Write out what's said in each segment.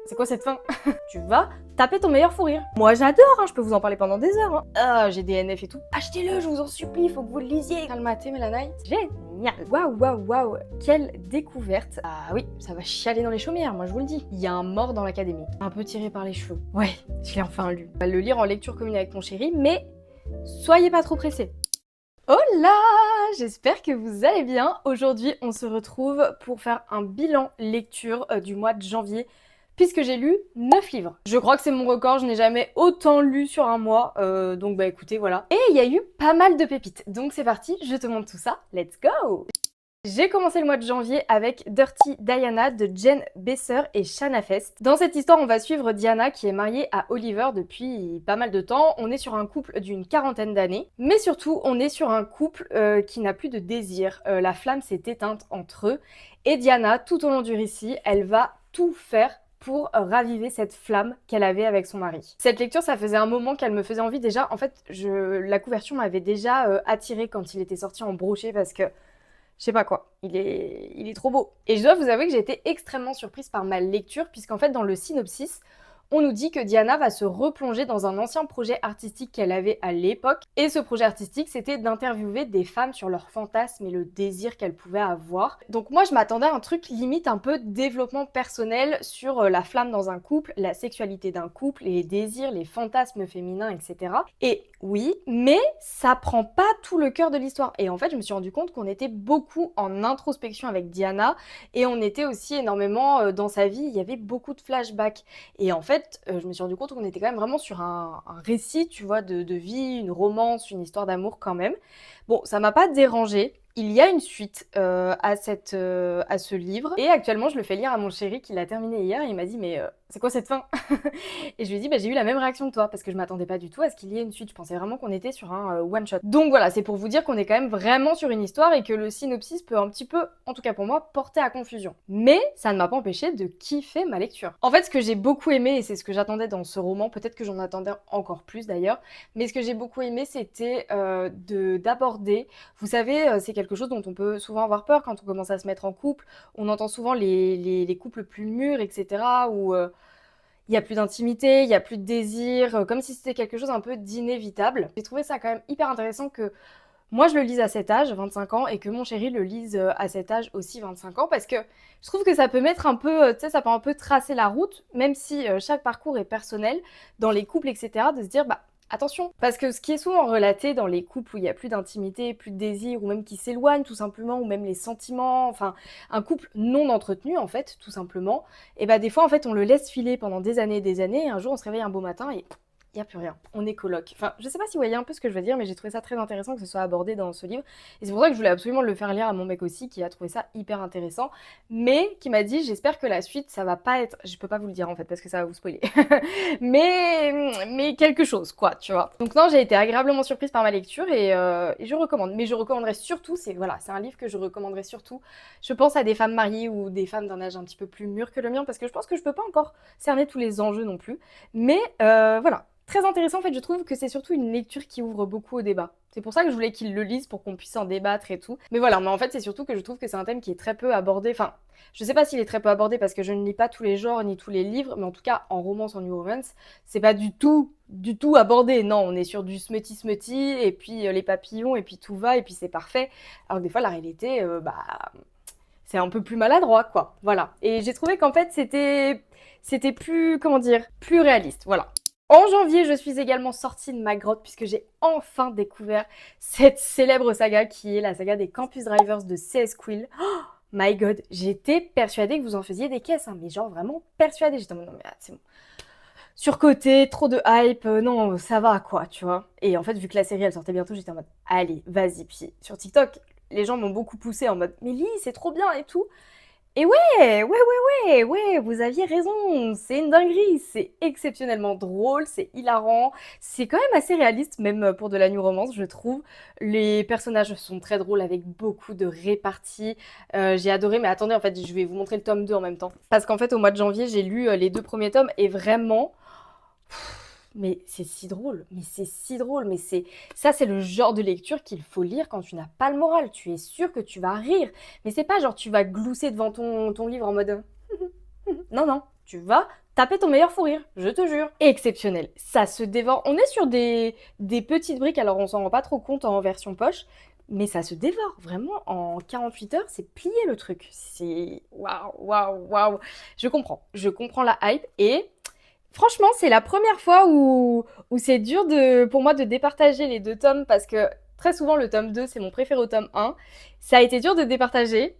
C'est quoi cette fin? Tu vas taper ton meilleur fou rire. Moi j'adore, hein, je peux vous en parler pendant des heures. Hein. Ah, j'ai des NF et tout. Achetez-le, je vous en supplie, faut que vous le lisiez. Calmaté, Mélanite. Génial. Waouh, waouh, waouh. Quelle découverte. Ah oui, ça va chialer dans les chaumières, moi je vous le dis. Il y a un mort dans l'académie. Un peu tiré par les cheveux. Ouais, je l'ai enfin lu. Je vais le lire en lecture commune avec mon chéri, mais soyez pas trop pressés. Hola, j'espère que vous allez bien. Aujourd'hui, on se retrouve pour faire un bilan lecture du mois de janvier, puisque j'ai lu 9 livres. Je crois que c'est mon record, je n'ai jamais autant lu sur un mois, donc bah écoutez, voilà. Et il y a eu pas mal de pépites, donc c'est parti, je te montre tout ça, let's go! J'ai commencé le mois de janvier avec Dirty Diana de Jen Besser et Shanna Fest. Dans cette histoire, on va suivre Diana qui est mariée à Oliver depuis pas mal de temps. On est sur un couple d'une quarantaine d'années, mais surtout on est sur un couple qui n'a plus de désir. La flamme s'est éteinte entre eux et Diana, tout au long du récit, elle va tout faire pour raviver cette flamme qu'elle avait avec son mari. Cette lecture, ça faisait un moment qu'elle me faisait envie déjà. En fait, la couverture m'avait déjà attirée quand il était sorti en brochet parce que je sais pas quoi, il est trop beau. Et je dois vous avouer que j'ai été extrêmement surprise par ma lecture, puisqu'en fait dans le synopsis, on nous dit que Diana va se replonger dans un ancien projet artistique qu'elle avait à l'époque. Et ce projet artistique, c'était d'interviewer des femmes sur leurs fantasmes et le désir qu'elles pouvaient avoir. Donc moi, je m'attendais à un truc limite un peu développement personnel sur la flamme dans un couple, la sexualité d'un couple, les désirs, les fantasmes féminins, etc. Et oui, mais ça prend pas tout le cœur de l'histoire. Et en fait, je me suis rendu compte qu'on était beaucoup en introspection avec Diana et on était aussi énormément dans sa vie, il y avait beaucoup de flashbacks. Et en fait, je me suis rendu compte qu'on était quand même vraiment sur un récit, tu vois, de vie, une romance, une histoire d'amour quand même. Bon, ça m'a pas dérangée. Il y a une suite à ce livre. Et actuellement, je le fais lire à mon chéri qui l'a terminé hier. Et il m'a dit, mais c'est quoi cette fin? Et je lui ai dit, bah, j'ai eu la même réaction que toi parce que je m'attendais pas du tout à ce qu'il y ait une suite. Je pensais vraiment qu'on était sur un one-shot. Donc voilà, c'est pour vous dire qu'on est quand même vraiment sur une histoire et que le synopsis peut un petit peu, en tout cas pour moi, porter à confusion. Mais ça ne m'a pas empêché de kiffer ma lecture. En fait, ce que j'ai beaucoup aimé, et c'est ce que j'attendais dans ce roman, peut-être que j'en attendais encore plus d'ailleurs, mais ce que j'ai beaucoup aimé, c'était d'aborder, vous savez, c'est quelque chose dont on peut souvent avoir peur quand on commence à se mettre en couple. On entend souvent les couples plus mûrs, etc., où il n'y a plus d'intimité, il n'y a plus de désir, comme si c'était quelque chose un peu d'inévitable. J'ai trouvé ça quand même hyper intéressant que moi je le lise à cet âge, 25 ans, et que mon chéri le lise à cet âge aussi, 25 ans, parce que je trouve que ça peut mettre un peu, tu sais, ça peut un peu tracer la route, même si chaque parcours est personnel, dans les couples, etc., de se dire, bah, attention, parce que ce qui est souvent relaté dans les couples où il n'y a plus d'intimité, plus de désir, ou même qui s'éloignent tout simplement, ou même les sentiments, enfin, un couple non entretenu en fait, tout simplement, et bah des fois en fait on le laisse filer pendant des années, et un jour on se réveille un beau matin et il n'y a plus rien, on est coloc. Enfin, je sais pas si vous voyez un peu ce que je veux dire, mais j'ai trouvé ça très intéressant que ce soit abordé dans ce livre. Et c'est pour ça que je voulais absolument le faire lire à mon mec aussi, qui a trouvé ça hyper intéressant, mais qui m'a dit, j'espère que la suite, ça va pas être... Je peux pas vous le dire en fait, parce que ça va vous spoiler. mais quelque chose, quoi, tu vois. Donc non, j'ai été agréablement surprise par ma lecture et je recommande. Mais je recommanderais surtout, c'est voilà, c'est un livre que je recommanderais surtout, je pense à des femmes mariées ou des femmes d'un âge un petit peu plus mûr que le mien, parce que je pense que je peux pas encore cerner tous les enjeux non plus. Mais voilà. Très intéressant, en fait, je trouve que c'est surtout une lecture qui ouvre beaucoup au débat. C'est pour ça que je voulais qu'il le lise pour qu'on puisse en débattre et tout. Mais voilà, mais en fait, c'est surtout que je trouve que c'est un thème qui est très peu abordé. Enfin, je sais pas s'il est très peu abordé parce que je ne lis pas tous les genres ni tous les livres, mais en tout cas, en romance, en new romance, c'est pas du tout abordé. Non, on est sur du smutty, et puis les papillons, et puis tout va, et puis c'est parfait. Alors que des fois, la réalité, c'est un peu plus maladroit, quoi. Voilà. Et j'ai trouvé qu'en fait, c'était plus, comment dire, plus réaliste. Voilà. En janvier, je suis également sortie de ma grotte puisque j'ai enfin découvert cette célèbre saga qui est la saga des Campus Drivers de C.S. Quill. Oh my god, j'étais persuadée que vous en faisiez des caisses, hein, mais genre vraiment persuadée. J'étais en mode non mais c'est bon. Surcoté, trop de hype, non, ça va quoi, tu vois. Et en fait, vu que la série elle sortait bientôt, j'étais en mode allez, vas-y. Puis sur TikTok, les gens m'ont beaucoup poussé en mode mais Lis, c'est trop bien et tout. Et ouais, vous aviez raison, c'est une dinguerie, c'est exceptionnellement drôle, c'est hilarant, c'est quand même assez réaliste, même pour de la new romance, je trouve. Les personnages sont très drôles avec beaucoup de réparties, j'ai adoré, mais attendez, en fait, je vais vous montrer le tome 2 en même temps. Parce qu'en fait, au mois de janvier, j'ai lu les 2 premiers tomes et vraiment... Mais c'est si drôle, mais ça c'est le genre de lecture qu'il faut lire quand tu n'as pas le moral. Tu es sûr que tu vas rire, mais c'est pas genre tu vas glousser devant ton livre en mode non, non, tu vas taper ton meilleur fou rire, je te jure. Exceptionnel, ça se dévore. On est sur des petites briques, alors on s'en rend pas trop compte en version poche, mais ça se dévore, vraiment, en 48 heures, c'est plié le truc. C'est waouh, waouh, waouh. Je comprends la hype et franchement, c'est la première fois où c'est dur pour moi de départager les deux tomes parce que très souvent le tome 2 c'est mon préféré au tome 1. Ça a été dur de départager,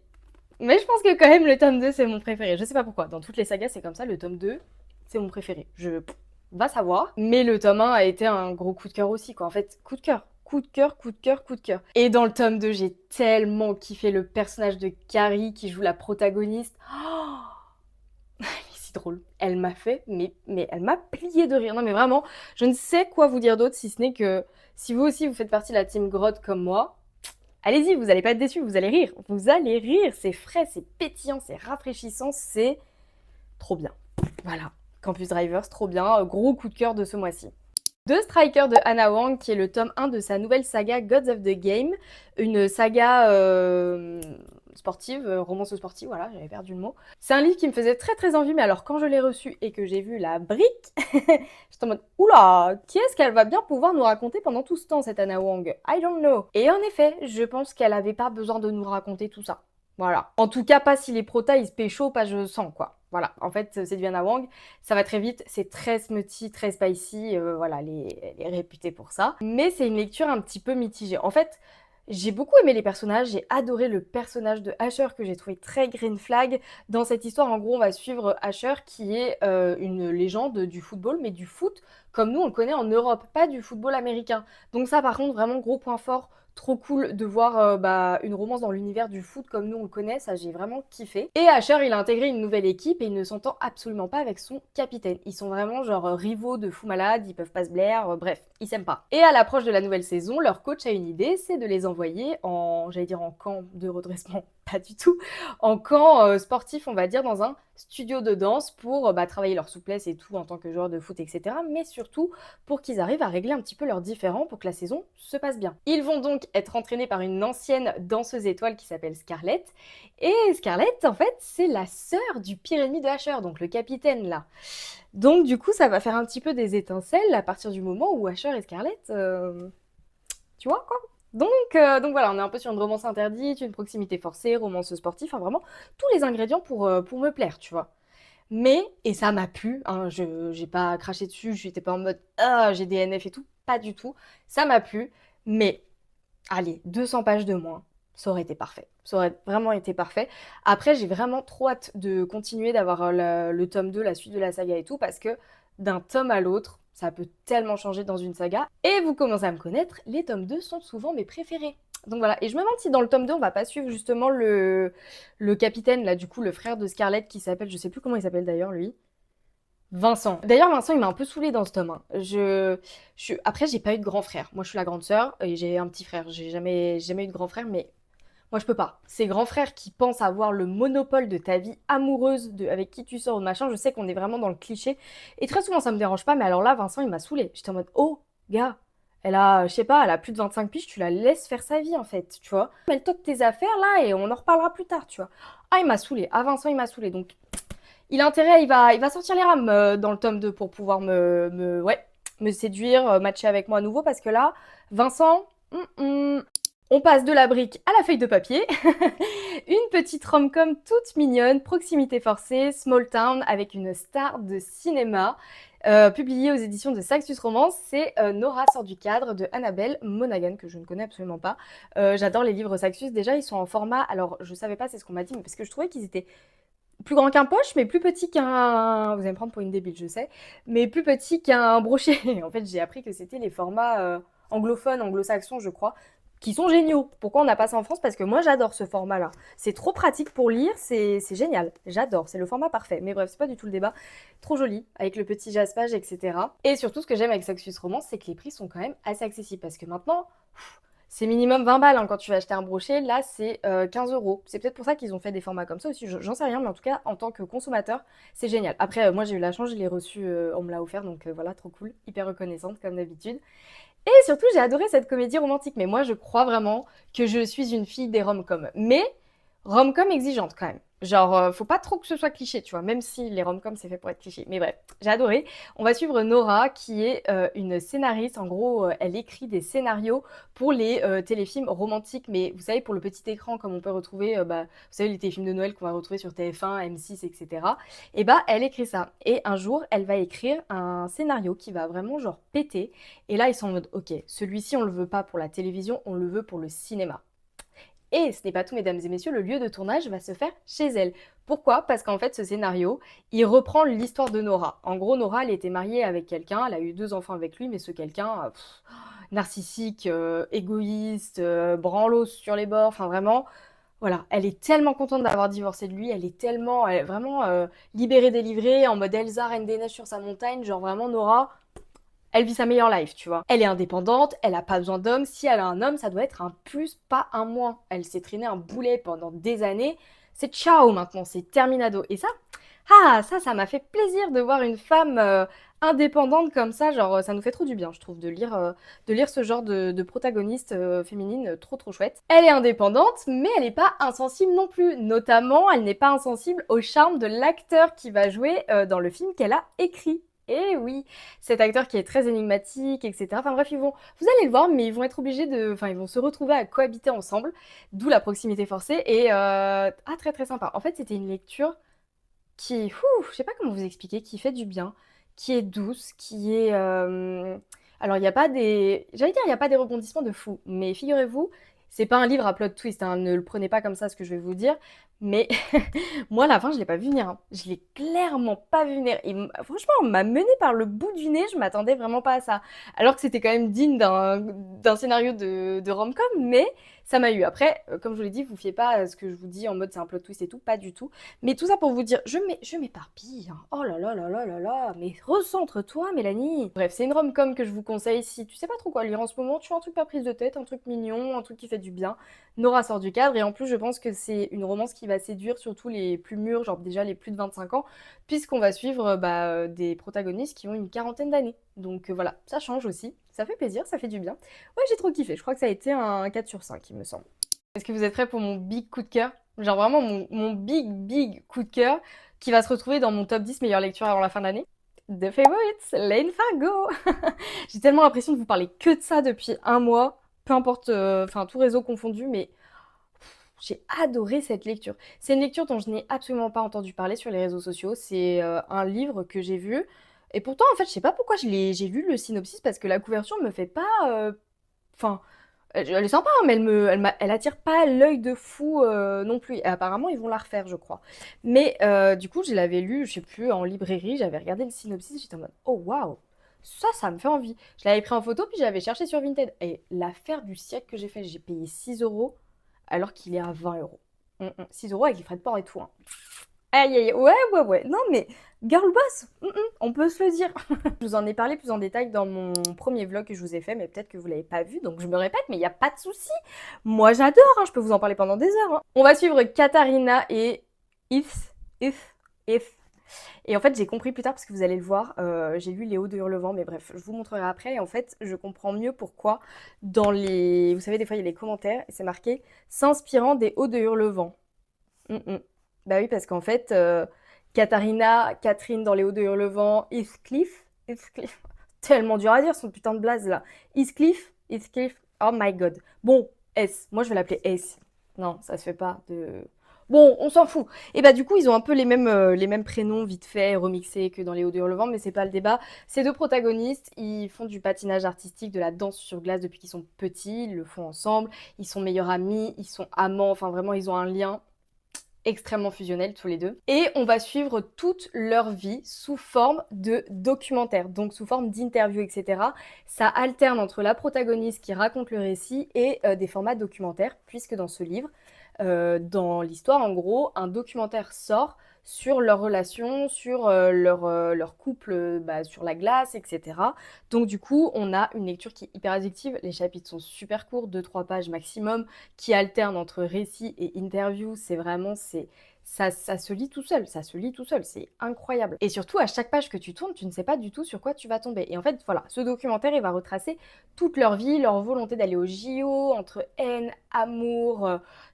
mais je pense que quand même le tome 2 c'est mon préféré. Je sais pas pourquoi, dans toutes les sagas c'est comme ça, le tome 2 c'est mon préféré. Va savoir. Mais le tome 1 a été un gros coup de cœur aussi, quoi. En fait, coup de cœur. Coup de cœur, coup de cœur, coup de cœur. Et dans le tome 2, j'ai tellement kiffé le personnage de Carrie qui joue la protagoniste. Oh, mais c'est drôle. Elle m'a fait, mais elle m'a plié de rire. Non mais vraiment, je ne sais quoi vous dire d'autre si ce n'est que si vous aussi vous faites partie de la team grotte comme moi, allez-y, vous allez pas être déçus, vous allez rire. Vous allez rire, c'est frais, c'est pétillant, c'est rafraîchissant, c'est trop bien. Voilà. Campus Drivers, trop bien, gros coup de cœur de ce mois-ci. The Striker de Hannah Wang, qui est le tome 1 de sa nouvelle saga Gods of the Game, une saga sportive, romance sportive, voilà, j'avais perdu le mot. C'est un livre qui me faisait très très envie, mais alors quand je l'ai reçu et que j'ai vu la brique, j'étais en mode « Oula, qu'est-ce qu'elle va bien pouvoir nous raconter pendant tout ce temps, cette Hannah Wang? I don't know ». Et en effet, je pense qu'elle avait pas besoin de nous raconter tout ça. Voilà. En tout cas, pas si les protas, ils se pécho, pas je sens, quoi. Voilà. En fait, c'est du Hannah Wang. Ça va très vite. C'est très smutty, très spicy. Voilà, elle est réputée pour ça. Mais c'est une lecture un petit peu mitigée. En fait, j'ai beaucoup aimé les personnages. J'ai adoré le personnage de Asher que j'ai trouvé très green flag. Dans cette histoire, en gros, on va suivre Asher qui est une légende du football, mais du foot comme nous, on le connaît en Europe, pas du football américain. Donc ça, par contre, vraiment gros point fort. Trop cool de voir une romance dans l'univers du foot comme nous on le connaît, ça j'ai vraiment kiffé. Et Asher il a intégré une nouvelle équipe et il ne s'entend absolument pas avec son capitaine. Ils sont vraiment genre rivaux de fous malades, ils peuvent pas se blaire, bref, ils s'aiment pas. Et à l'approche de la nouvelle saison, leur coach a une idée, c'est de les envoyer en, j'allais dire en camp de redressement, pas du tout, en camp sportif on va dire, dans un studio de danse pour travailler leur souplesse et tout en tant que joueur de foot, etc. Mais surtout pour qu'ils arrivent à régler un petit peu leurs différends pour que la saison se passe bien. Ils vont donc être entraînés par une ancienne danseuse étoile qui s'appelle Scarlett. Et Scarlett, en fait, c'est la sœur du pire ennemi de Asher, donc le capitaine là. Donc du coup, ça va faire un petit peu des étincelles à partir du moment où Asher et Scarlett... Tu vois quoi? Donc voilà, on est un peu sur une romance interdite, une proximité forcée, romance sportive, enfin vraiment tous les ingrédients pour me plaire, tu vois. Mais, et ça m'a plu, hein, j'ai pas craché dessus, j'étais pas en mode ah j'ai des NF et tout, pas du tout. Ça m'a plu, mais allez, 200 pages de moins, ça aurait été parfait. Ça aurait vraiment été parfait. Après, j'ai vraiment trop hâte de continuer d'avoir le tome 2, la suite de la saga et tout, parce que d'un tome à l'autre, ça peut tellement changer dans une saga. Et vous commencez à me connaître, les tomes 2 sont souvent mes préférés. Donc voilà, et je me demande si dans le tome 2, on va pas suivre justement le capitaine, là, du coup, le frère de Scarlett qui s'appelle, je sais plus comment il s'appelle d'ailleurs, lui. Vincent. D'ailleurs, Vincent, il m'a un peu saoulée dans ce tome 1. Après, j'ai pas eu de grand frère. Moi, je suis la grande sœur et j'ai un petit frère. J'ai jamais eu de grand frère, mais moi, je peux pas. Ces grands frères qui pensent avoir le monopole de ta vie amoureuse, avec qui tu sors ou machin, je sais qu'on est vraiment dans le cliché. Et très souvent, ça me dérange pas, mais alors là, Vincent, il m'a saoulée. J'étais en mode, oh, gars, elle a, je sais pas, elle a plus de 25 piges, tu la laisses faire sa vie, en fait, tu vois. Elle toque tes affaires, là, et on en reparlera plus tard, tu vois. Ah, il m'a saoulée. Ah, Vincent, il m'a saoulée. Donc, il a intérêt, il va sortir les rames dans le tome 2 pour pouvoir me séduire, matcher avec moi à nouveau, parce que là, Vincent, on passe de la brique à la feuille de papier. Une petite rom-com toute mignonne, proximité forcée, small town, avec une star de cinéma. Publiée aux éditions de Saxus Romance, c'est Nora sort du cadre de Annabelle Monaghan, que je ne connais absolument pas. J'adore les livres Saxus, déjà ils sont en format, alors je savais pas, c'est ce qu'on m'a dit, mais parce que je trouvais qu'ils étaient plus grand qu'un poche, mais plus petit qu'un... Vous allez me prendre pour une débile, je sais. Mais plus petit qu'un brochet. En fait, j'ai appris que c'était les formats anglophones, anglo-saxons, je crois, qui sont géniaux. Pourquoi on n'a pas ça en France? Parce que moi, j'adore ce format-là. C'est trop pratique pour lire, c'est génial. J'adore, c'est le format parfait. Mais bref, c'est pas du tout le débat. Trop joli, avec le petit jaspage, etc. Et surtout, ce que j'aime avec Saxus Romance, c'est que les prix sont quand même assez accessibles. Parce que maintenant... C'est minimum 20 balles hein, quand tu vas acheter un brochet, là c'est 15 euros. C'est peut-être pour ça qu'ils ont fait des formats comme ça aussi, j'en sais rien, mais en tout cas en tant que consommateur, c'est génial. Après, moi j'ai eu la chance, je l'ai reçu, on me l'a offert, donc voilà, trop cool, hyper reconnaissante comme d'habitude. Et surtout, j'ai adoré cette comédie romantique, mais moi je crois vraiment que je suis une fille des rom-coms. Mais rom-com exigeante quand même. Genre, faut pas trop que ce soit cliché, tu vois, même si les rom-coms c'est fait pour être cliché. Mais bref, j'ai adoré. On va suivre Nora qui est une scénariste. En gros, elle écrit des scénarios pour les téléfilms romantiques, mais vous savez, pour le petit écran, comme on peut retrouver, vous savez, les téléfilms de Noël qu'on va retrouver sur TF1, M6, etc. Et bah, elle écrit ça. Et un jour, elle va écrire un scénario qui va vraiment genre péter. Et là, ils sont en mode, ok, celui-ci, on le veut pas pour la télévision, on le veut pour le cinéma. Et ce n'est pas tout, mesdames et messieurs, le lieu de tournage va se faire chez elle. Pourquoi? Parce qu'en fait, ce scénario, il reprend l'histoire de Nora. En gros, Nora, elle était mariée avec quelqu'un, elle a eu 2 enfants avec lui, mais ce quelqu'un, narcissique, égoïste, branlos sur les bords, enfin vraiment, voilà, elle est tellement contente d'avoir divorcé de lui, elle est tellement, elle est vraiment libérée, délivrée, en mode Elsa, Reine des Neiges sur sa montagne, genre vraiment Nora, elle vit sa meilleure life, tu vois. Elle est indépendante, elle a pas besoin d'homme. Si elle a un homme, ça doit être un plus, pas un moins. Elle s'est traînée un boulet pendant des années. C'est ciao maintenant, c'est terminado. Et ça, ça m'a fait plaisir de voir une femme indépendante comme ça. Genre, ça nous fait trop du bien, je trouve, de lire ce genre de protagoniste féminine trop trop chouette. Elle est indépendante, mais elle n'est pas insensible non plus. Notamment, elle n'est pas insensible au charme de l'acteur qui va jouer dans le film qu'elle a écrit. Et oui, cet acteur qui est très énigmatique, etc. Enfin bref, vous allez le voir, mais ils vont être obligés enfin, ils vont se retrouver à cohabiter ensemble, d'où la proximité forcée. Et très très sympa. En fait, c'était une lecture qui, je sais pas comment vous expliquer, qui fait du bien, qui est douce, qui est. Alors, il n'y a pas des, j'allais dire, il n'y a pas des rebondissements de fou, mais figurez-vous, c'est pas un livre à plot twist, hein, ne le prenez pas comme ça, ce que je vais vous dire. Mais moi, à la fin, je l'ai pas vu venir, hein. Je l'ai clairement pas vu venir. Franchement, on m'a mené par le bout du nez, je m'attendais vraiment pas à ça. Alors que c'était quand même digne d'un scénario de rom-com, mais ça m'a eu. Après, comme je vous l'ai dit, vous fiez pas à ce que je vous dis en mode c'est un plot twist et tout, pas du tout. Mais tout ça pour vous dire, je m'éparpille, hein. Oh là là là là là là, mais recentre-toi, Mélanie. Bref, c'est une rom-com que je vous conseille si tu sais pas trop quoi lire en ce moment, tu as un truc pas prise de tête, un truc mignon, un truc qui fait du bien. Nora sort du cadre et en plus, je pense que c'est une romance qui va séduire surtout les plus mûrs, genre déjà les plus de 25 ans, puisqu'on va suivre des protagonistes qui ont une quarantaine d'années. Donc voilà, ça change aussi, ça fait plaisir, ça fait du bien. Ouais, j'ai trop kiffé, je crois que ça a été un 4 sur 5, il me semble. Est-ce que vous êtes prêts pour mon big coup de cœur? Genre vraiment mon big coup de cœur qui va se retrouver dans mon top 10 meilleures lectures avant la fin de l'année. The Favorites, Lane Fargo. J'ai tellement l'impression de vous parler que de ça depuis un mois, peu importe, enfin tout réseau confondu, mais j'ai adoré cette lecture. C'est une lecture dont je n'ai absolument pas entendu parler sur les réseaux sociaux. C'est un livre que j'ai vu. Et pourtant, en fait, je sais pas pourquoi j'ai lu le synopsis parce que la couverture me fait pas. Enfin, elle est sympa, hein, mais elle attire pas l'œil de fou non plus. Et apparemment, ils vont la refaire, je crois. Mais du coup, je l'avais lu, je sais plus, en librairie. J'avais regardé le synopsis. J'étais en mode, oh waouh, ça me fait envie. Je l'avais pris en photo, puis j'avais cherché sur Vinted. Et l'affaire du siècle que j'ai fait, j'ai payé 6 euros alors qu'il est à 20 euros. 6 euros avec les frais de port et tout, hein. Aïe, aïe, ouais. Non, mais girl boss, on peut se le dire. Je vous en ai parlé plus en détail dans mon premier vlog que je vous ai fait, mais peut-être que vous l'avez pas vu, donc je me répète, mais il n'y a pas de souci. Moi, j'adore, hein, je peux vous en parler pendant des heures, hein. On va suivre Katharina et If. Et en fait, j'ai compris plus tard, parce que vous allez le voir, j'ai lu Les Hauts de Hurlevent, mais bref, je vous montrerai après. Et en fait, je comprends mieux pourquoi dans les... Vous savez, des fois, il y a les commentaires, et c'est marqué « S'inspirant des Hauts de Hurlevent ». Bah oui, parce qu'en fait, Katharina, Catherine dans Les Hauts de Hurlevent, Heathcliff, tellement dur à dire son putain de blaze là. Heathcliff, oh my god. Bon, S, moi je vais l'appeler S. Non, ça se fait pas de... Bon, on s'en fout. Et bah du coup, ils ont un peu les mêmes prénoms vite fait, remixés que dans Les Hauts de Hurlevent, mais c'est pas le débat. Ces deux protagonistes, ils font du patinage artistique, de la danse sur glace depuis qu'ils sont petits, ils le font ensemble, ils sont meilleurs amis, ils sont amants, enfin vraiment, ils ont un lien extrêmement fusionnels tous les deux. Et on va suivre toute leur vie sous forme de documentaire, donc sous forme d'interview, etc. Ça alterne entre la protagoniste qui raconte le récit et des formats documentaires, puisque dans ce livre, dans l'histoire en gros, un documentaire sort sur leur relation, sur leur couple sur la glace, etc. Donc du coup, on a une lecture qui est hyper addictive. Les chapitres sont super courts, 2-3 pages maximum, qui alternent entre récit et interview. C'est vraiment, ça se lit tout seul, ça se lit tout seul, c'est incroyable. Et surtout, à chaque page que tu tournes, tu ne sais pas du tout sur quoi tu vas tomber. Et en fait, voilà, ce documentaire, il va retracer toute leur vie, leur volonté d'aller au JO, entre haine, amour,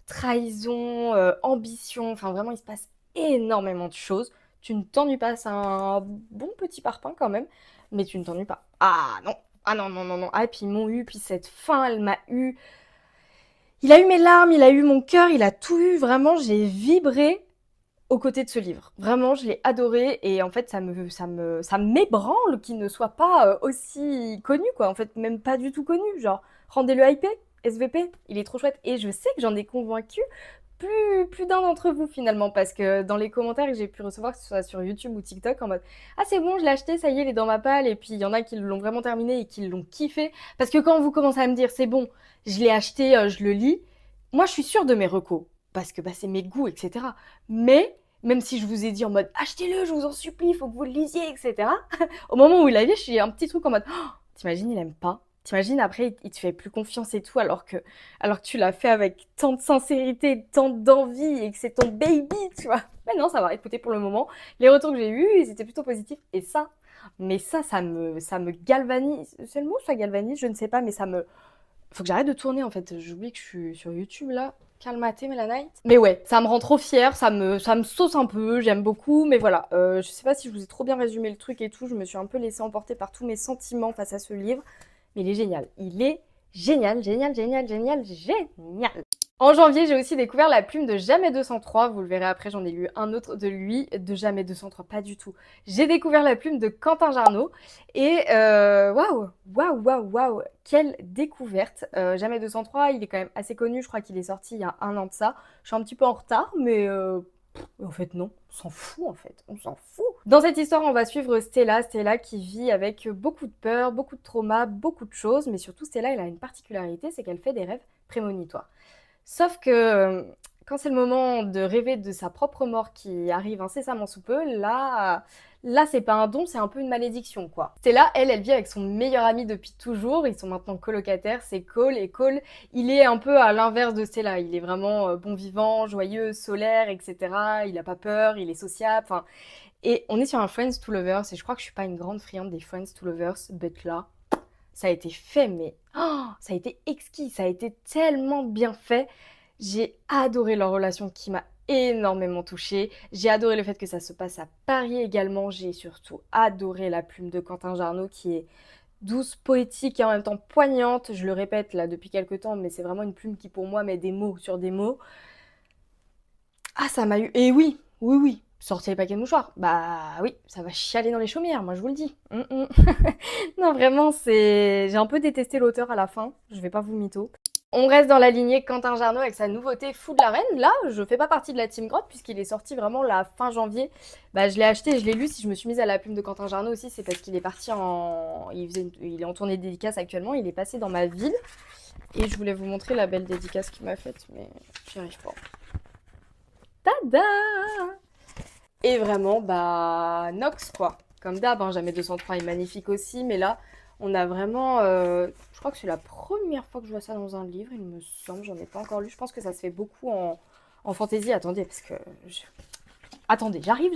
trahison, ambition, enfin vraiment, il se passe énormément de choses. Tu ne t'ennuies pas, c'est un bon petit parpaing quand même, mais tu ne t'ennuies pas. Ah non, ah non, non, non, non. Ah, et puis ils m'ont eu, puis cette fin, elle m'a eu. Il a eu mes larmes, il a eu mon cœur, il a tout eu. Vraiment, j'ai vibré aux côtés de ce livre. Vraiment, je l'ai adoré et en fait, ça m'ébranle qu'il ne soit pas aussi connu, quoi. En fait, même pas du tout connu. Genre, rendez-le hypé, SVP, il est trop chouette. Et je sais que j'en ai convaincu plus d'un d'entre vous finalement, parce que dans les commentaires que j'ai pu recevoir, que ce soit sur YouTube ou TikTok, en mode ah c'est bon, je l'ai acheté, ça y est, il est dans ma palle, et puis il y en a qui l'ont vraiment terminé et qui l'ont kiffé. Parce que quand vous commencez à me dire c'est bon, je l'ai acheté, je le lis, moi je suis sûre de mes recos, parce que bah, c'est mes goûts, etc. Mais même si je vous ai dit en mode achetez-le, je vous en supplie, il faut que vous le lisiez, etc. Au moment où il l'a lu, je suis un petit truc en mode oh, t'imagines, il aime pas. T'imagines, après, il te fait plus confiance et tout, alors que tu l'as fait avec tant de sincérité, tant d'envie, et que c'est ton baby, tu vois. Mais non, ça va, écoutez, pour le moment, les retours que j'ai eus, ils étaient plutôt positifs. Et ça, mais ça me galvanise. C'est le mot, ça galvanise, je ne sais pas, mais ça me... Faut que j'arrête de tourner, en fait. J'oublie que je suis sur YouTube, là. Calmaté, Mélanite. Mais ouais, ça me rend trop fière, ça me sauce un peu, j'aime beaucoup, mais voilà. Je sais pas si je vous ai trop bien résumé le truc et tout, je me suis un peu laissée emporter par tous mes sentiments face à ce livre. Mais il est génial. Il est génial, génial, génial, génial, génial. En janvier, j'ai aussi découvert La Plume de Jamais 203. Vous le verrez après, j'en ai lu un autre de lui, de Jamais 203, pas du tout. J'ai découvert La Plume de Quentin Jarnot. Et waouh, waouh, waouh, waouh, quelle découverte. Jamais 203, il est quand même assez connu. Je crois qu'il est sorti il y a un an de ça. Je suis un petit peu en retard, mais en fait, non, on s'en fout en fait, on s'en fout. Dans cette histoire, on va suivre Stella, Stella qui vit avec beaucoup de peur, beaucoup de trauma, beaucoup de choses, mais surtout Stella, elle a une particularité, c'est qu'elle fait des rêves prémonitoires. Sauf que quand c'est le moment de rêver de sa propre mort qui arrive incessamment sous peu, là c'est pas un don, c'est un peu une malédiction quoi. Stella, elle vit avec son meilleur ami depuis toujours, ils sont maintenant colocataires, c'est Cole, et Cole, il est un peu à l'inverse de Stella, il est vraiment bon vivant, joyeux, solaire, etc. Il a pas peur, il est sociable, enfin... Et on est sur un Friends to Lovers, et je crois que je suis pas une grande friande des Friends to Lovers, but là, ça a été fait, mais oh, ça a été exquis, ça a été tellement bien fait. J'ai adoré leur relation qui m'a énormément touchée. J'ai adoré le fait que ça se passe à Paris également. J'ai surtout adoré la plume de Quentin Jarnot qui est douce, poétique et en même temps poignante. Je le répète là depuis quelques temps, mais c'est vraiment une plume qui pour moi met des mots sur des mots. Ah, ça m'a eu... Et oui, oui, oui, sortez les paquets de mouchoirs. Bah oui, ça va chialer dans les chaumières, moi je vous le dis. Non, vraiment, c'est... J'ai un peu détesté l'auteur à la fin, je vais pas vous mytho. On reste dans la lignée Quentin Jarnot avec sa nouveauté Fou de la Reine. Là, je fais pas partie de la team grotte puisqu'il est sorti vraiment la fin janvier. Bah, je l'ai acheté et je l'ai lu. Si je me suis mise à la plume de Quentin Jarnot aussi, c'est parce qu'il est parti en... Il est en tournée de dédicace actuellement. Il est passé dans ma ville. Et je voulais vous montrer la belle dédicace qu'il m'a faite, mais j'y arrive pas. Tada! Et vraiment, bah, Nox quoi. Comme d'hab, hein, Jamais 203 est magnifique aussi, mais là, on a vraiment... je crois que c'est la première fois que je vois ça dans un livre, il me semble, j'en ai pas encore lu. Je pense que ça se fait beaucoup en fantaisie. Attendez, parce que... Attendez, j'arrive.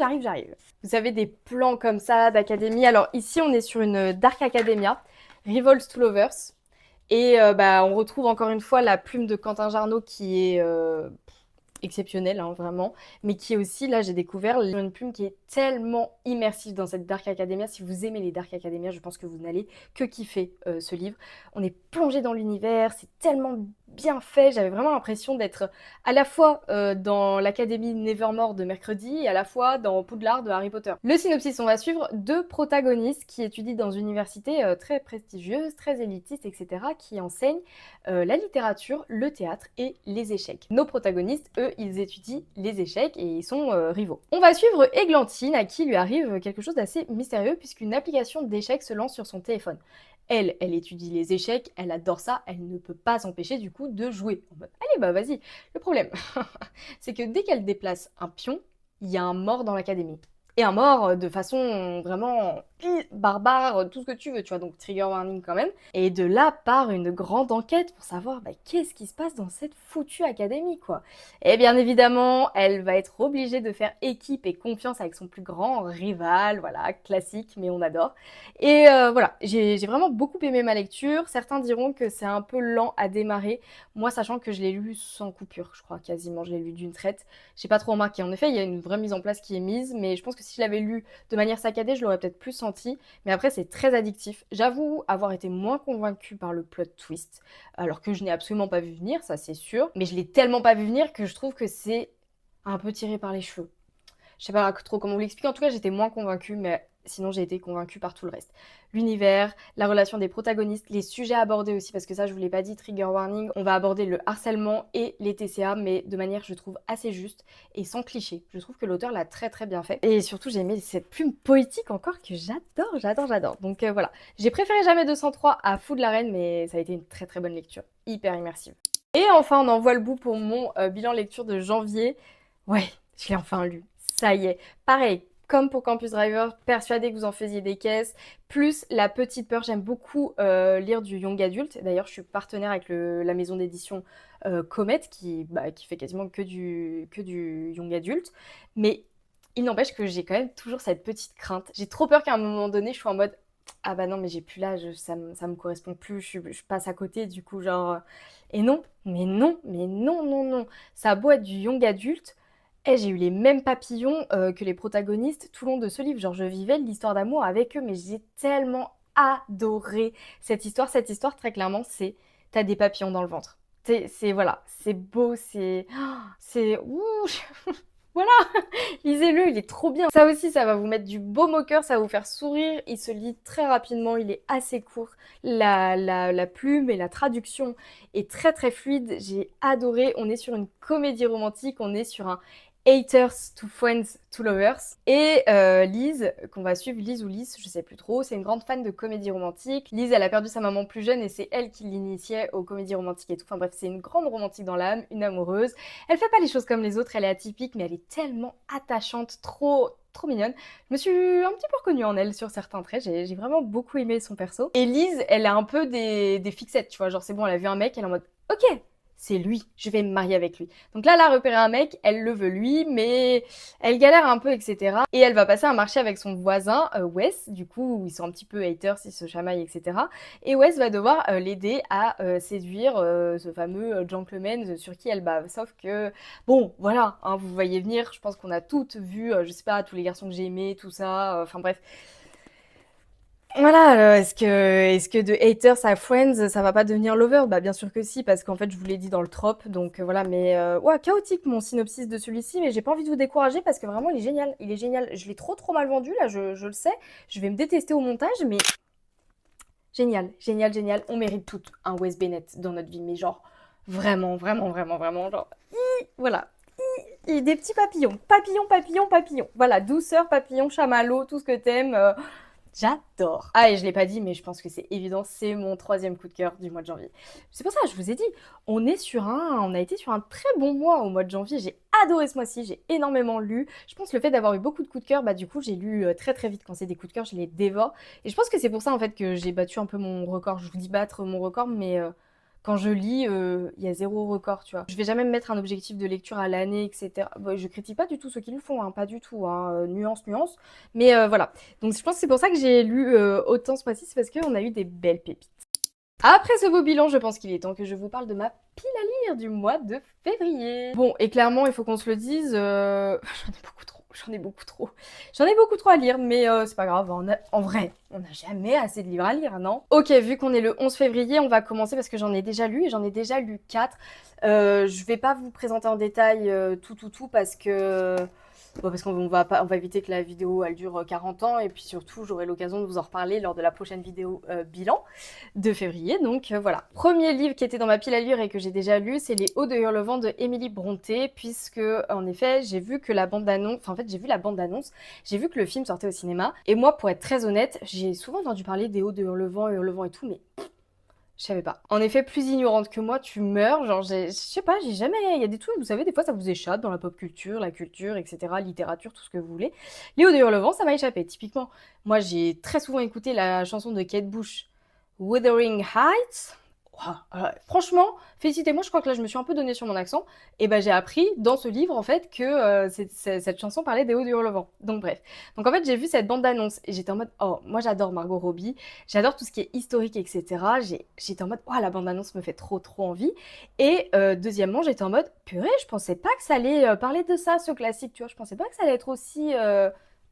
Vous savez, des plans comme ça d'académie. Alors ici, on est sur une Dark Academia, Revolts to Lovers. Et bah, on retrouve encore une fois la plume de Quentin Jarnot qui est exceptionnelle, hein, vraiment. Mais qui est aussi, là, j'ai découvert une plume qui est tellement immersive dans cette Dark Academia. Si vous aimez les Dark Academia, je pense que vous n'allez que kiffer ce livre. On est plongé dans l'univers, c'est tellement bien fait. J'avais vraiment l'impression d'être à la fois dans l'académie Nevermore de mercredi et à la fois dans Poudlard de Harry Potter. Le synopsis, on va suivre deux protagonistes qui étudient dans une université très prestigieuse, très élitiste, etc., qui enseignent la littérature, le théâtre et les échecs. Nos protagonistes, eux, ils étudient les échecs et ils sont rivaux. On va suivre Églantine, à qui lui arrive quelque chose d'assez mystérieux puisqu'une application d'échecs se lance sur son téléphone. Elle étudie les échecs, elle adore ça, elle ne peut pas s'empêcher du coup de jouer. En mode, allez bah vas-y. Le problème, c'est que dès qu'elle déplace un pion, il y a un mort dans l'académie. et un mort de façon vraiment barbare, tout ce que tu veux, tu vois, donc trigger warning quand même. Et de là part une grande enquête pour savoir qu'est-ce qui se passe dans cette foutue académie, quoi. Et bien évidemment, elle va être obligée de faire équipe et confiance avec son plus grand rival, voilà, classique, mais on adore. Et voilà, j'ai vraiment beaucoup aimé ma lecture. Certains diront que c'est un peu lent à démarrer. Moi, sachant que je l'ai lu sans coupure, je crois quasiment, je l'ai lu d'une traite. J'ai pas trop remarqué. En effet, il y a une vraie mise en place qui est mise, mais je pense que si je l'avais lu de manière saccadée, je l'aurais peut-être plus senti. Mais après, c'est très addictif. J'avoue avoir été moins convaincue par le plot twist, alors que je n'ai absolument pas vu venir, ça c'est sûr. Mais je l'ai tellement pas vu venir que je trouve que c'est un peu tiré par les cheveux. Je sais pas trop comment vous l'expliquer. En tout cas, j'étais moins convaincue, mais sinon j'ai été convaincue par tout le reste. L'univers, la relation des protagonistes, les sujets abordés aussi, parce que ça je vous l'ai pas dit, trigger warning, on va aborder le harcèlement et les TCA, mais de manière je trouve assez juste et sans cliché. Je trouve que l'auteur l'a très très bien fait. Et surtout j'ai aimé cette plume poétique encore que j'adore. Donc voilà, j'ai préféré Jamais 203 à Fou de la Reine, mais ça a été une très très bonne lecture, hyper immersive. Et enfin on en voit le bout pour mon bilan lecture de janvier. Ouais, je l'ai enfin lu. Ça y est. Pareil, comme pour Campus Driver, persuadée que vous en faisiez des caisses. Plus La Petite Peur, j'aime beaucoup lire du young adulte. D'ailleurs, je suis partenaire avec la maison d'édition Comet qui fait quasiment que du young adulte. Mais il n'empêche que j'ai quand même toujours cette petite crainte. J'ai trop peur qu'à un moment donné, je sois en mode ah bah non, mais j'ai plus l'âge, ça me correspond plus, je passe à côté, du coup, genre. Et non, non. Ça a beau être du young adulte. J'ai eu les mêmes papillons que les protagonistes tout le long de ce livre. Genre, je vivais l'histoire d'amour avec eux, mais j'ai tellement adoré cette histoire. Cette histoire, très clairement, c'est t'as des papillons dans le ventre. Voilà, c'est beau, c'est ouh, voilà, lisez-le, il est trop bien. Ça aussi, ça va vous mettre du baume au cœur, ça va vous faire sourire. Il se lit très rapidement, il est assez court. La plume et la traduction est très très fluide. J'ai adoré. On est sur une comédie romantique, on est sur un Haters to Friends to Lovers. Et Lise, qu'on va suivre, Lise ou Lise, je sais plus trop, c'est une grande fan de comédie romantique. Lise, elle a perdu sa maman plus jeune et c'est elle qui l'initiait aux comédies romantiques et tout. Enfin bref, c'est une grande romantique dans l'âme, une amoureuse. Elle fait pas les choses comme les autres, elle est atypique, mais elle est tellement attachante, trop mignonne. Je me suis un petit peu reconnue en elle sur certains traits, j'ai vraiment beaucoup aimé son perso. Et Lise, elle a un peu des fixettes, tu vois, genre c'est bon, elle a vu un mec, elle est en mode ok, c'est lui, je vais me marier avec lui. Donc là, elle a repéré un mec, elle le veut lui, mais elle galère un peu, etc. Et elle va passer un marché avec son voisin, Wes, du coup, où ils sont un petit peu haters, ils se chamaillent, etc. Et Wes va devoir l'aider à séduire ce fameux gentleman sur qui elle bave. Sauf que, bon, voilà, hein, vous voyez venir, je pense qu'on a toutes vu, je sais pas, tous les garçons que j'ai aimés, tout ça, enfin bref. Voilà, est-ce que de haters à friends, ça va pas devenir lover? Bah bien sûr que si, parce qu'en fait je vous l'ai dit dans le trope, donc voilà, mais ouais, chaotique mon synopsis de celui-ci, mais j'ai pas envie de vous décourager parce que vraiment il est génial. Je l'ai trop mal vendu là, je le sais, je vais me détester au montage, mais génial, on mérite toutes un Wes Bennett dans notre vie, mais genre vraiment, genre, voilà. Et des petits papillons, voilà, douceur, papillon, chamallow, tout ce que t'aimes. J'adore. Ah, et je l'ai pas dit, mais je pense que c'est évident, c'est mon troisième coup de cœur du mois de janvier. C'est pour ça, je vous ai dit, on a été sur un très bon mois au mois de janvier. J'ai adoré ce mois-ci, j'ai énormément lu. Je pense que le fait d'avoir eu beaucoup de coups de cœur, bah du coup, j'ai lu très très vite. Quand c'est des coups de cœur, je les dévore. Et je pense que c'est pour ça en fait que j'ai battu un peu mon record. Je vous dis battre mon record, mais quand je lis, il y a zéro record, tu vois. Je vais jamais me mettre un objectif de lecture à l'année, etc. Bon, je critique pas du tout ceux qui le font, hein, pas du tout, hein, nuance. Mais voilà. Donc je pense que c'est pour ça que j'ai lu autant ce mois-ci, c'est parce qu'on a eu des belles pépites. Après ce beau bilan, je pense qu'il est temps que je vous parle de ma pile à lire du mois de février. Bon, et clairement, il faut qu'on se le dise, j'en ai beaucoup trop. J'en ai beaucoup trop à lire, mais c'est pas grave, en vrai, on n'a jamais assez de livres à lire, non? Ok, vu qu'on est le 11 février, on va commencer parce que j'en ai déjà lu, et j'en ai déjà lu 4. Je vais pas vous présenter en détail tout, parce que... Bon, parce qu'on va éviter que la vidéo elle dure 40 ans et puis surtout j'aurai l'occasion de vous en reparler lors de la prochaine vidéo bilan de février. Donc voilà. Premier livre qui était dans ma pile à lire et que j'ai déjà lu, c'est Les Hauts de Hurlevent de Émilie Brontë, puisque en effet j'ai vu que la bande-annonce, enfin en fait j'ai vu la bande-annonce, j'ai vu que le film sortait au cinéma et moi pour être très honnête, j'ai souvent entendu parler des Hauts de Hurlevent et tout, mais Je savais pas. En effet, plus ignorante que moi, tu meurs. Genre, je sais pas, j'ai jamais. Il y a des trucs, vous savez, des fois ça vous échappe dans la pop culture, la culture, etc., littérature, tout ce que vous voulez. Léo de Hurlevent, ça m'a échappé. Typiquement, moi j'ai très souvent écouté la chanson de Kate Bush, Wuthering Heights. Ouah, franchement, félicitez-moi, je crois que là je me suis un peu donné sur mon accent. Et ben j'ai appris dans ce livre en fait que cette chanson parlait des Hauts du Hurlevent. Donc bref. Donc en fait j'ai vu cette bande d'annonce et j'étais en mode oh moi j'adore Margot Robbie, j'adore tout ce qui est historique etc. J'étais en mode oh la bande annonce me fait trop trop envie. Et deuxièmement j'étais en mode purée je pensais pas que ça allait parler de ça ce classique tu vois, je pensais pas que ça allait être aussi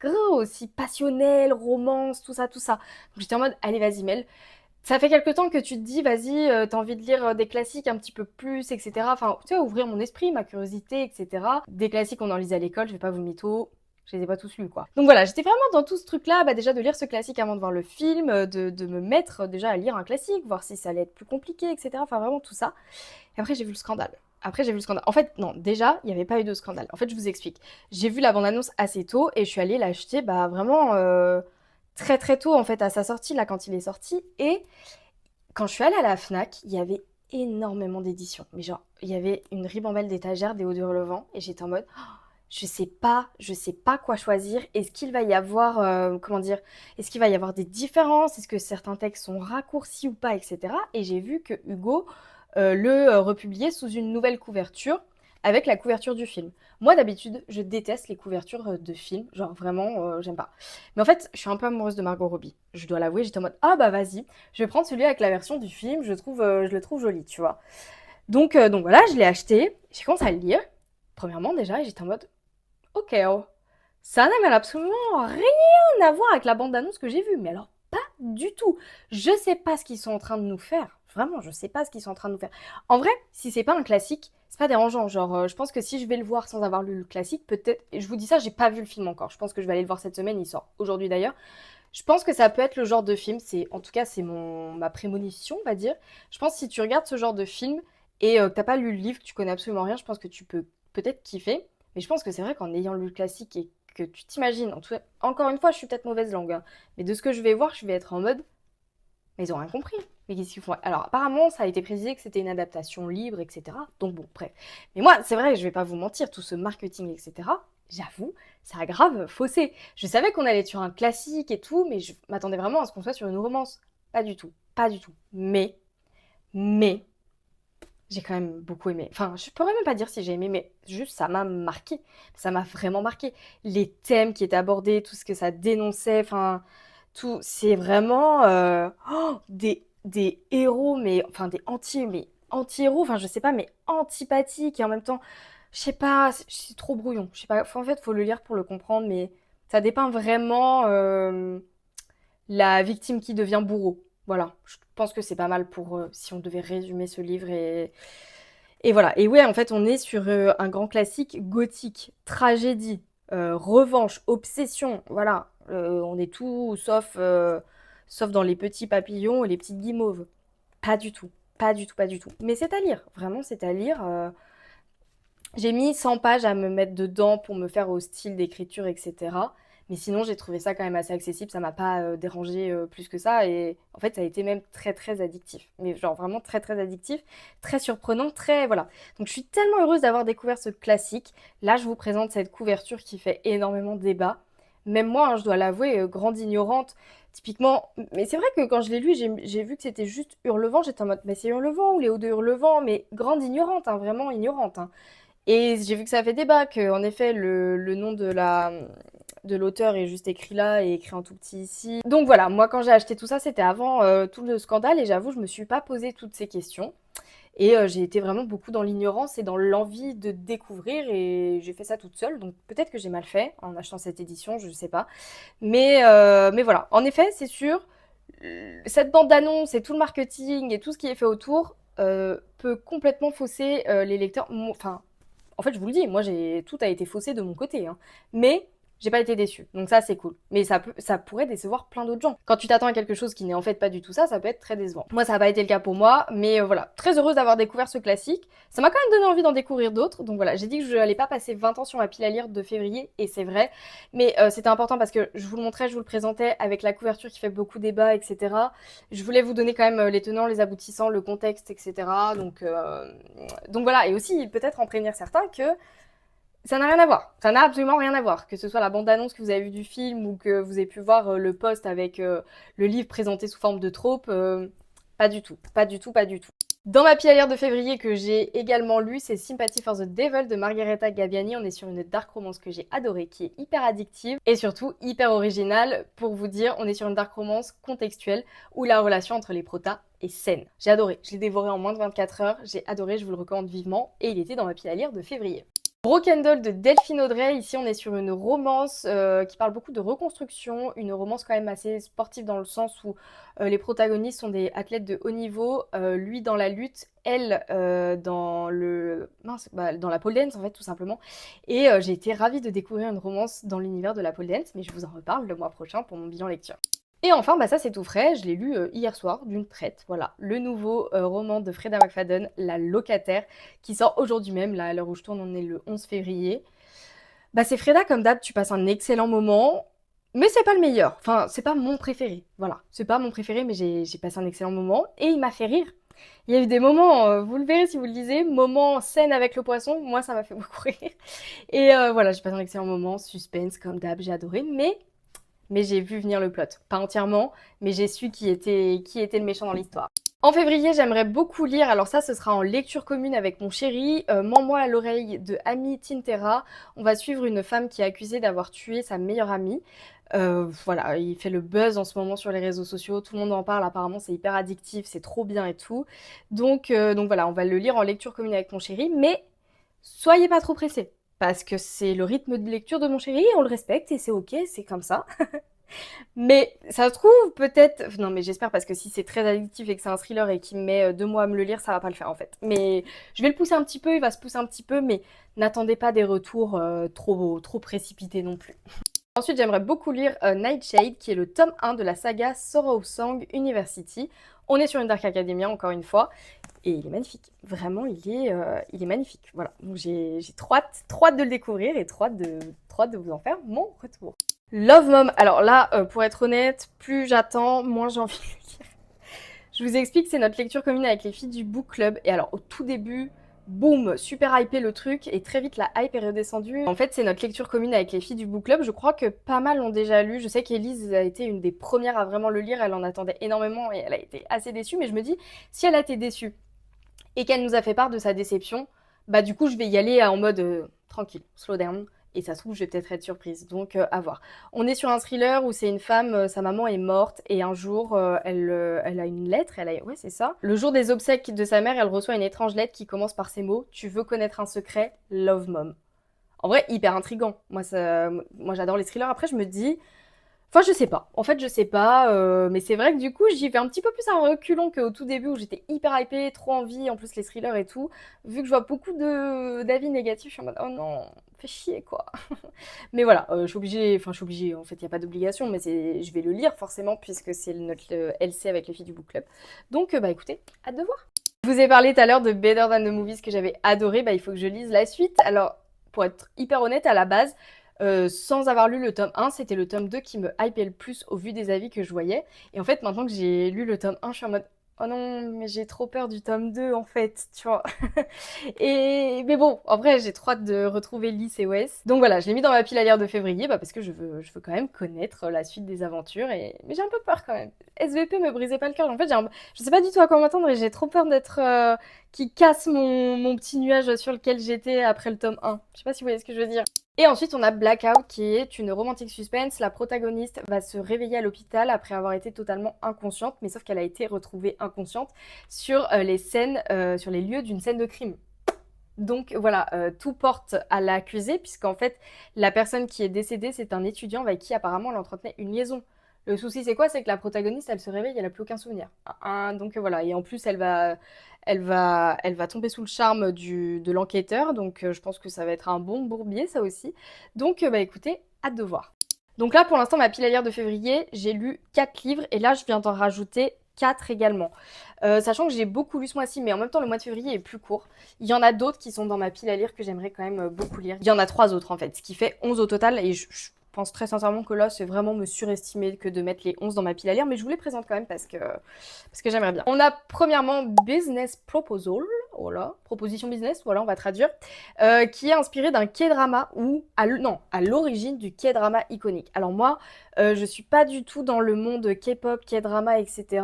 gros, aussi passionnel, romance tout ça tout ça. Donc j'étais en mode allez vas-y Mel. Ça fait quelque temps que tu te dis, vas-y, t'as envie de lire des classiques un petit peu plus, etc. Enfin, tu sais, ouvrir mon esprit, ma curiosité, etc. Des classiques, on en lisait à l'école, je vais pas vous mytho, je les ai pas tous lus, quoi. Donc voilà, j'étais vraiment dans tout ce truc-là, bah déjà de lire ce classique avant de voir le film, de me mettre déjà à lire un classique, voir si ça allait être plus compliqué, etc. Enfin, vraiment tout ça. Et après, j'ai vu le scandale. Après, j'ai vu le scandale. En fait, non, déjà, il n'y avait pas eu de scandale. En fait, je vous explique. J'ai vu la bande-annonce assez tôt et je suis allée l'acheter, bah vraiment très très tôt, en fait, à sa sortie, là, quand il est sorti. Et quand je suis allée à la Fnac, il y avait énormément d'éditions. Mais genre, il y avait une ribambelle d'étagères des Hauts de Relevant et j'étais en mode, oh, je sais pas quoi choisir. Est-ce qu'il va y avoir, comment dire, est-ce qu'il va y avoir des différences? Est-ce que certains textes sont raccourcis ou pas, etc. Et j'ai vu que Hugo le republiait sous une nouvelle couverture avec la couverture du film. Moi, d'habitude, je déteste les couvertures de films. Genre, vraiment, j'aime pas. Mais en fait, je suis un peu amoureuse de Margot Robbie. Je dois l'avouer, j'étais en mode, ah bah vas-y, je vais prendre celui avec la version du film, je le trouve joli, tu vois. Donc voilà, je l'ai acheté, j'ai commencé à le lire, premièrement déjà, et j'étais en mode, ok, oh, ça n'a mais absolument rien à voir avec la bande-annonce que j'ai vue, mais alors pas du tout. Je sais pas ce qu'ils sont en train de nous faire. Vraiment, je sais pas ce qu'ils sont en train de nous faire. En vrai, si c'est pas un classique, c'est pas dérangeant. Genre, je pense que si je vais le voir sans avoir lu le classique, peut-être. Et je vous dis ça, j'ai pas vu le film encore. Je pense que je vais aller le voir cette semaine. Il sort aujourd'hui d'ailleurs. Je pense que ça peut être le genre de film. En tout cas, c'est ma prémonition, on va dire. Je pense que si tu regardes ce genre de film et que t'as pas lu le livre, que tu connais absolument rien, je pense que tu peux peut-être kiffer. Mais je pense que c'est vrai qu'en ayant lu le classique et que tu t'imagines, encore une fois, je suis peut-être mauvaise langue, hein, mais de ce que je vais voir, je vais être en mode, mais ils ont rien compris. Mais qu'est-ce qu'ils font? Alors apparemment, ça a été précisé que c'était une adaptation libre, etc. Donc bon, bref. Mais moi, c'est vrai, je vais pas vous mentir, tout ce marketing, etc. J'avoue, ça a grave faussé. Je savais qu'on allait être sur un classique et tout, mais je m'attendais vraiment à ce qu'on soit sur une romance. Pas du tout, pas du tout. Mais, j'ai quand même beaucoup aimé. Enfin, je pourrais même pas dire si j'ai aimé, mais juste ça m'a marqué. Ça m'a vraiment marqué. Les thèmes qui étaient abordés, tout ce que ça dénonçait, enfin, tout, c'est vraiment des héros, mais enfin mais anti-héros, enfin je sais pas, mais antipathiques et en même temps, je sais pas, c'est trop brouillon. Je sais pas, en fait, faut le lire pour le comprendre, mais ça dépeint vraiment la victime qui devient bourreau. Voilà, je pense que c'est pas mal pour si on devait résumer ce livre et voilà. Et ouais, en fait, on est sur un grand classique gothique, tragédie, revanche, obsession. Voilà, on est tout sauf dans les petits papillons et les petites guimauves. Pas du tout, pas du tout, pas du tout. Mais c'est à lire, vraiment, c'est à lire. J'ai mis 100 pages à me mettre dedans pour me faire au style d'écriture, etc. Mais sinon, j'ai trouvé ça quand même assez accessible, ça m'a pas dérangé plus que ça. Et en fait, ça a été même très très addictif. Mais genre vraiment très très addictif, très surprenant, très... Voilà. Donc je suis tellement heureuse d'avoir découvert ce classique. Là, je vous présente cette couverture qui fait énormément débat. Même moi, hein, je dois l'avouer, grande ignorante, typiquement... Mais c'est vrai que quand je l'ai lu, j'ai vu que c'était juste Hurlevent. J'étais en mode, mais c'est Hurlevent ou les Hauts de Hurlevent? Mais grande ignorante, hein, vraiment ignorante, hein. Et j'ai vu que ça a fait débat, que en effet le nom de l'auteur est juste écrit là et écrit en tout petit ici. Donc voilà, moi quand j'ai acheté tout ça, c'était avant tout le scandale et j'avoue, je me suis pas posé toutes ces questions. Et j'ai été vraiment beaucoup dans l'ignorance et dans l'envie de découvrir et j'ai fait ça toute seule. Donc peut-être que j'ai mal fait en achetant cette édition, je sais pas. Mais voilà, en effet, c'est sûr, cette bande d'annonces et tout le marketing et tout ce qui est fait autour peut complètement fausser les lecteurs. Enfin, en fait, je vous le dis, moi, tout a été faussé de mon côté, hein. Mais J'ai pas été déçue, donc ça c'est cool. Mais ça pourrait décevoir plein d'autres gens. Quand tu t'attends à quelque chose qui n'est en fait pas du tout ça, ça peut être très décevant. Moi ça n'a pas été le cas pour moi, mais voilà, très heureuse d'avoir découvert ce classique. Ça m'a quand même donné envie d'en découvrir d'autres, donc voilà, j'ai dit que je n'allais pas passer 20 ans sur ma pile à lire de février, et c'est vrai. Mais c'était important parce que je vous le montrais, je vous le présentais avec la couverture qui fait beaucoup débat, etc. Je voulais vous donner quand même les tenants, les aboutissants, le contexte, etc. Donc voilà, et aussi peut-être en prévenir certains que ça n'a rien à voir, ça n'a absolument rien à voir, que ce soit la bande-annonce que vous avez vue du film ou que vous avez pu voir le post avec le livre présenté sous forme de trope, pas du tout, pas du tout, pas du tout. Dans ma pile à lire de février que j'ai également lu, c'est Sympathy for the Devil de Margherita Gabbiani. On est sur une dark romance que j'ai adorée, qui est hyper addictive et surtout hyper originale. Pour vous dire, on est sur une dark romance contextuelle où la relation entre les protas est saine. J'ai adoré, je l'ai dévoré en moins de 24 heures, j'ai adoré, je vous le recommande vivement et il était dans ma pile à lire de février. Broken Doll de Delphine Audrey, ici on est sur une romance qui parle beaucoup de reconstruction, une romance quand même assez sportive dans le sens où les protagonistes sont des athlètes de haut niveau, lui dans la lutte, elle dans dans la pole dance en fait tout simplement. Et j'ai été ravie de découvrir une romance dans l'univers de la pole dance, mais je vous en reparle le mois prochain pour mon bilan lecture. Et enfin, ça c'est tout frais, je l'ai lu hier soir d'une traite, voilà, le nouveau roman de Freda McFadden, La Locataire, qui sort aujourd'hui même, là à l'heure où je tourne, on est le 11 février. C'est Freda comme d'hab, tu passes un excellent moment, mais c'est pas le meilleur, enfin c'est pas mon préféré, voilà, c'est pas mon préféré mais j'ai passé un excellent moment et il m'a fait rire. Il y a eu des moments, vous le verrez si vous le lisez, moments scène avec le poisson, moi ça m'a fait beaucoup rire. Et voilà, j'ai passé un excellent moment, suspense comme d'hab, j'ai adoré, mais j'ai vu venir le plot. Pas entièrement, mais j'ai su qui était le méchant dans l'histoire. En février, j'aimerais beaucoup lire, alors ça, ce sera en lecture commune avec mon chéri, Mens-moi à l'oreille de Ami Tintera. On va suivre une femme qui est accusée d'avoir tué sa meilleure amie. Voilà, il fait le buzz en ce moment sur les réseaux sociaux, tout le monde en parle, apparemment c'est hyper addictif, c'est trop bien et tout. Donc voilà, on va le lire en lecture commune avec mon chéri, mais soyez pas trop pressés. Parce que c'est le rythme de lecture de mon chéri et on le respecte et c'est ok, c'est comme ça. Mais ça se trouve peut-être... Non mais j'espère parce que si c'est très addictif et que c'est un thriller et qu'il me met 2 mois à me le lire, ça va pas le faire en fait. Mais je vais le pousser un petit peu, il va se pousser un petit peu, mais n'attendez pas des retours trop précipités non plus. Ensuite, j'aimerais beaucoup lire Nightshade, qui est le tome 1 de la saga Sorrow Song University. On est sur une Dark Academia, encore une fois, et il est magnifique. Vraiment, il est magnifique. Voilà, donc j'ai trop hâte de le découvrir et trop hâte de vous en faire mon retour. Love Mom, alors là, pour être honnête, plus j'attends, moins j'ai envie de le lire. Je vous explique, c'est notre lecture commune avec les filles du book club, et alors au tout début... Boum, super hypé le truc et très vite la hype est redescendue. En fait c'est notre lecture commune avec les filles du book club, je crois que pas mal l'ont déjà lu, je sais qu'Elise a été une des premières à vraiment le lire, elle en attendait énormément et elle a été assez déçue, mais je me dis si elle a été déçue et qu'elle nous a fait part de sa déception, du coup je vais y aller en mode tranquille, slow down. Et ça se trouve, je vais peut-être être surprise, donc à voir. On est sur un thriller où c'est une femme, sa maman est morte, et un jour, elle a une lettre, ouais c'est ça. Le jour des obsèques de sa mère, elle reçoit une étrange lettre qui commence par ces mots « Tu veux connaître un secret? Love Mom ». En vrai, hyper intriguant. Moi j'adore les thrillers. Après, je me dis... Enfin, je sais pas. En fait, je sais pas. Mais c'est vrai que du coup, j'y vais un petit peu plus à reculons qu'au tout début où j'étais hyper hypée, trop envie, en plus les thrillers et tout. Vu que je vois beaucoup d'avis négatifs, je suis en mode oh non, fais chier quoi. Mais voilà, je suis obligée, enfin je suis obligée, en fait, il n'y a pas d'obligation, mais je vais le lire forcément puisque c'est notre LC avec les filles du book club. Donc, écoutez, hâte de voir. Je vous ai parlé tout à l'heure de Better Than the Movies que j'avais adoré, il faut que je lise la suite. Alors, pour être hyper honnête, à la base, sans avoir lu le tome 1, c'était le tome 2 qui me hypait le plus au vu des avis que je voyais. Et en fait, maintenant que j'ai lu le tome 1, je suis en mode oh non, mais j'ai trop peur du tome 2 en fait, tu vois. Mais bon, en vrai, j'ai trop hâte de retrouver Lys et Wes. Donc voilà, je l'ai mis dans ma pile à lire de février parce que je veux quand même connaître la suite des aventures. Mais j'ai un peu peur quand même. SVP me brisait pas le cœur. En fait, je sais pas du tout à quoi m'attendre et j'ai trop peur d'être qui casse mon petit nuage sur lequel j'étais après le tome 1. Je sais pas si vous voyez ce que je veux dire. Et ensuite, on a Blackout qui est une romantique suspense. La protagoniste va se réveiller à l'hôpital après avoir été totalement inconsciente, mais sauf qu'elle a été retrouvée inconsciente sur les scènes, sur les lieux d'une scène de crime. Donc voilà, tout porte à l'accusé puisqu'en fait, la personne qui est décédée, c'est un étudiant avec qui apparemment elle entretenait une liaison Le souci, c'est quoi? C'est que la protagoniste, elle se réveille, elle a plus aucun souvenir. Donc voilà, et en plus, elle va tomber sous le charme de l'enquêteur, donc je pense que ça va être un bon bourbier, ça aussi. Donc bah écoutez, hâte de voir. Donc là, pour l'instant, ma pile à lire de février, j'ai lu 4 livres, et là, je viens d'en rajouter 4 également. Sachant que j'ai beaucoup lu ce mois-ci, mais en même temps, le mois de février est plus court. Il y en a d'autres qui sont dans ma pile à lire que j'aimerais quand même beaucoup lire. Il y en a 3 autres en fait, ce qui fait 11 au total, et je pense très sincèrement que là, c'est vraiment me surestimer que de mettre les 11 dans ma pile à lire, mais je vous les présente quand même parce que j'aimerais bien. On a premièrement Business Proposal, voilà, proposition business, voilà, on va traduire, qui est inspiré d'un K-drama ou non, à l'origine du K-drama iconique. Alors moi, je suis pas du tout dans le monde K-pop, K-drama, etc.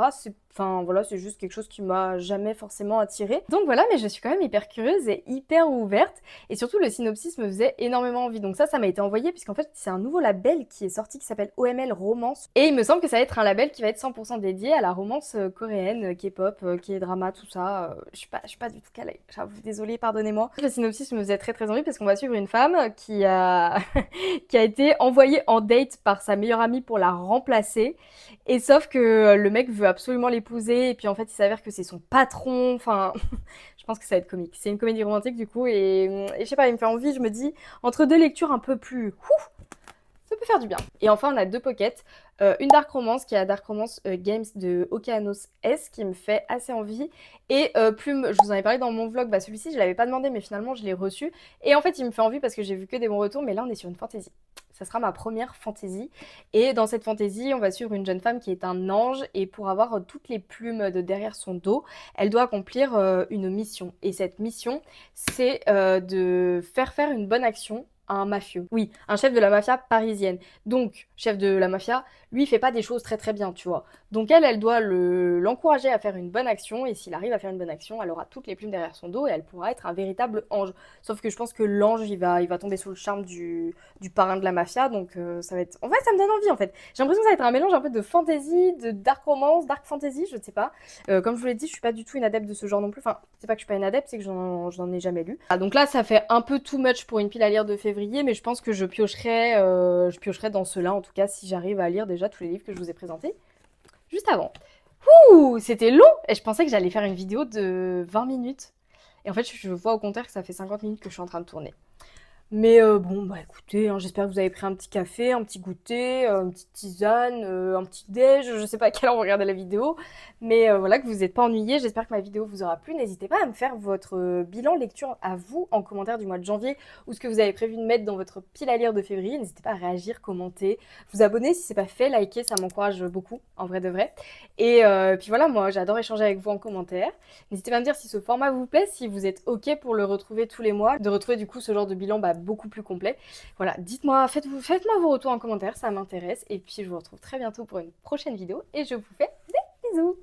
Enfin voilà, c'est juste quelque chose qui m'a jamais forcément attirée. Donc voilà, mais je suis quand même hyper curieuse et hyper ouverte. Et surtout, le synopsis me faisait énormément envie. Donc ça m'a été envoyé puisqu'en fait, c'est un nouveau label qui est sorti qui s'appelle OML Romance. Et il me semble que ça va être un label qui va être 100% dédié à la romance coréenne, K-pop, K-drama, tout ça. Je suis pas du tout calée. J'avoue, désolée, pardonnez-moi. Le synopsis me faisait très très envie parce qu'on va suivre une femme qui a qui a été envoyée en date par sa meilleure amie pour la remplacer. Et sauf que le mec veut absolument l'épouser et puis en fait il s'avère que c'est son patron. Enfin, je pense que ça va être comique. C'est une comédie romantique du coup et je sais pas, il me fait envie. Je me dis entre deux lectures un peu plus, ça peut faire du bien. Et enfin on a 2 pockets. Une Dark Romance qui est la Dark Romance Games de Okeanos S qui me fait assez envie. Et Plume, je vous en ai parlé dans mon vlog, bah celui-ci je l'avais pas demandé mais finalement je l'ai reçu. Et en fait il me fait envie parce que j'ai vu que des bons retours, mais là on est sur une fantasy. Ça sera ma première fantasy. Et dans cette fantasy, on va suivre une jeune femme qui est un ange. Et pour avoir toutes les plumes de derrière son dos, elle doit accomplir une mission. Et cette mission, c'est de faire une bonne action à un mafieux. Oui, un chef de la mafia parisienne. Donc, chef de la mafia, lui, il fait pas des choses très très bien, tu vois. Donc elle doit l'encourager à faire une bonne action. Et s'il arrive à faire une bonne action, elle aura toutes les plumes derrière son dos et elle pourra être un véritable ange. Sauf que je pense que l'ange, il va tomber sous le charme du parrain de la mafia, donc ça va être... En fait, ça me donne envie, en fait. J'ai l'impression que ça va être un mélange un peu de fantasy, de dark romance, dark fantasy, je ne sais pas. Comme je vous l'ai dit, je suis pas du tout une adepte de ce genre non plus. Enfin, c'est pas que je suis pas une adepte, c'est que j'en ai jamais lu. Ah, donc là, ça fait un peu too much pour une pile à lire de février, mais je pense que je piocherai dans cela, en tout cas, si j'arrive à lire déjà tous les livres que je vous ai présentés juste avant. Ouh, c'était long! Et je pensais que j'allais faire une vidéo de 20 minutes. Et en fait, je vois au contraire que ça fait 50 minutes que je suis en train de tourner. Mais bon, bah écoutez, hein, j'espère que vous avez pris un petit café, un petit goûter, une petite tisane, un petit déj, je sais pas à quelle heure vous regardez la vidéo, mais voilà, que vous n'êtes pas ennuyés, j'espère que ma vidéo vous aura plu. N'hésitez pas à me faire votre bilan lecture à vous en commentaire du mois de janvier ou ce que vous avez prévu de mettre dans votre pile à lire de février. N'hésitez pas à réagir, commenter, vous abonner si c'est pas fait, liker, ça m'encourage beaucoup, en vrai de vrai. Et puis voilà, moi j'adore échanger avec vous en commentaire. N'hésitez pas à me dire si ce format vous plaît, si vous êtes ok pour le retrouver tous les mois, de retrouver du coup ce genre de bilan beaucoup plus complet. Voilà, dites-moi, faites-moi vos retours en commentaire, ça m'intéresse. Et puis je vous retrouve très bientôt pour une prochaine vidéo et je vous fais des bisous.